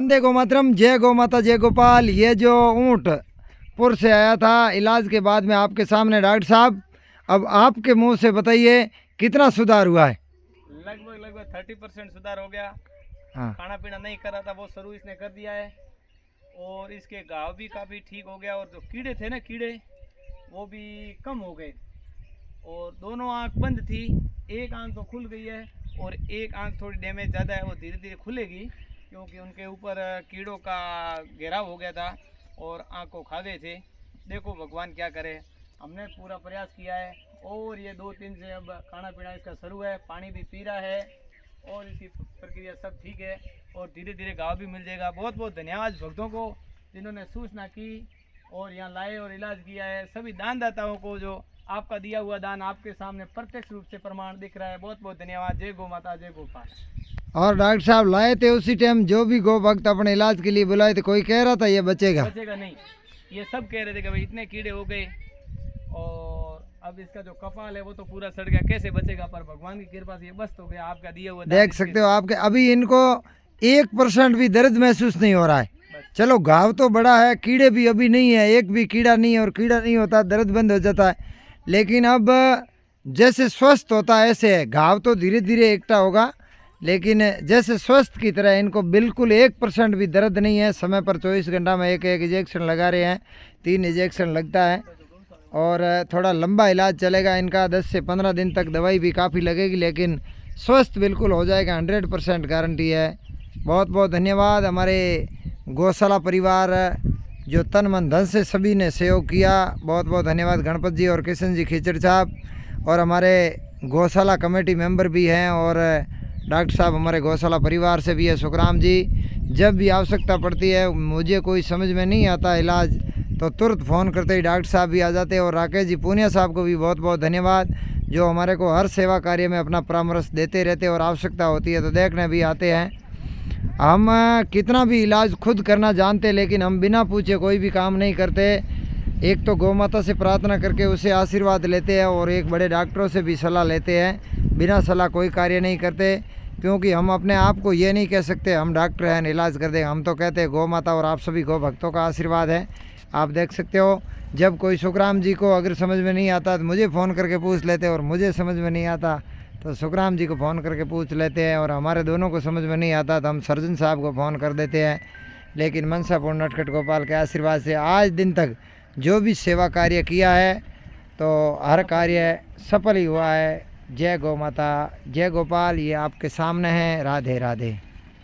वंदे गौ मातरम, जय गौ माता जय गोपाल। ये जो ऊँट पुर से आया था इलाज के बाद में आपके सामने, डॉक्टर साहब अब आपके मुंह से बताइए कितना सुधार हुआ है? लगभग 30% सुधार हो गया। हाँ, खाना पीना नहीं कर रहा था, वो शुरू इसने कर दिया है। और इसके घाव भी काफ़ी ठीक हो गया, और जो कीड़े थे ना, कीड़े वो भी कम हो गए। और दोनों आंख बंद थी, एक आंख तो खुल गई है और एक आंख थोड़ी डैमेज ज़्यादा है, वो धीरे धीरे खुलेगी क्योंकि उनके ऊपर कीड़ों का घेराव हो गया था और आंख को खा गए थे। देखो भगवान क्या करे, हमने पूरा प्रयास किया है। और ये 2-3 से अब खाना पीना इसका शुरू है, पानी भी पी रहा है और इसकी प्रक्रिया सब ठीक है और धीरे धीरे घाव भी मिल जाएगा। बहुत बहुत धन्यवाद भक्तों को जिन्होंने सूचना की और यहाँ लाए और इलाज किया है। सभी दानदाताओं को जो आपका दिया हुआ दान आपके सामने प्रत्यक्ष रूप से प्रमाण दिख रहा है। बहुत बहुत धन्यवाद। जय गौ माता जय गोपाल। और डॉक्टर साहब लाए थे उसी टाइम जो भी गो भक्त अपने इलाज के लिए बुलाए थे, कोई कह रहा था ये बचेगा? बचेगा नहीं, ये सब कह रहे थे कि भाई इतने कीड़े हो गए और अब इसका जो कपाल है वो तो पूरा सड़ गया, कैसे बचेगा, पर भगवान की कृपा से ये बच तो गया। आपका दिया हुआ देख सकते हो आपके, अभी इनको 1% भी दर्द महसूस नहीं हो रहा है। चलो घाव तो बड़ा है, कीड़े भी अभी नहीं है, एक भी कीड़ा नहीं है, और कीड़ा नहीं होता दर्द बंद हो जाता है। लेकिन अब जैसे स्वस्थ होता है ऐसे है, घाव तो धीरे धीरे एकटा होगा, लेकिन जैसे स्वस्थ की तरह इनको बिल्कुल 1% भी दर्द नहीं है। समय पर 24 घंटा में एक इंजेक्शन लगा रहे हैं, 3 इंजेक्शन लगता है और थोड़ा लंबा इलाज चलेगा इनका, 10 से 15 दिन तक दवाई भी काफ़ी लगेगी, लेकिन स्वस्थ बिल्कुल हो जाएगा, 100% गारंटी है। बहुत बहुत धन्यवाद हमारे गौशाला परिवार जो तन मन धन से सभी ने सहयोग किया। बहुत बहुत धन्यवाद गणपत जी और किशन जी खीचड़ साहब, और हमारे गौशाला कमेटी मेंबर भी हैं, और डॉक्टर साहब हमारे गौशाला परिवार से भी है, सुखराम जी। जब भी आवश्यकता पड़ती है, मुझे कोई समझ में नहीं आता इलाज, तो तुरंत फ़ोन करते ही डॉक्टर साहब भी आ जाते हैं। और राकेश जी पूनिया साहब को भी बहुत बहुत धन्यवाद, जो हमारे को हर सेवा कार्य में अपना परामर्श देते रहते हैं और आवश्यकता होती है तो देखने भी आते हैं। हम कितना भी इलाज खुद करना जानते, लेकिन हम बिना पूछे कोई भी काम नहीं करते। एक तो गौ माता से प्रार्थना करके उसे आशीर्वाद लेते हैं, और एक बड़े डॉक्टरों से भी सलाह लेते हैं। बिना सलाह कोई कार्य नहीं करते, क्योंकि हम अपने आप को ये नहीं कह सकते हम डॉक्टर हैं इलाज कर देंगे। हम तो कहते हैं गौ माता और आप सभी गौ भक्तों का आशीर्वाद है। आप देख सकते हो, जब कोई सुखराम जी को अगर समझ में नहीं आता तो मुझे फ़ोन करके पूछ लेते हैं, और मुझे समझ में नहीं आता तो सुखराम जी को फ़ोन करके पूछ लेते हैं, और हमारे दोनों को समझ में नहीं आता तो हम सर्जन साहब को फ़ोन कर देते हैं। लेकिन मनसापुर नटखट गोपाल के आशीर्वाद से आज दिन तक जो भी सेवा कार्य किया है तो हर कार्य सफल ही हुआ है। जय गौ माता जय गोपाल। ये आपके सामने है। राधे राधे।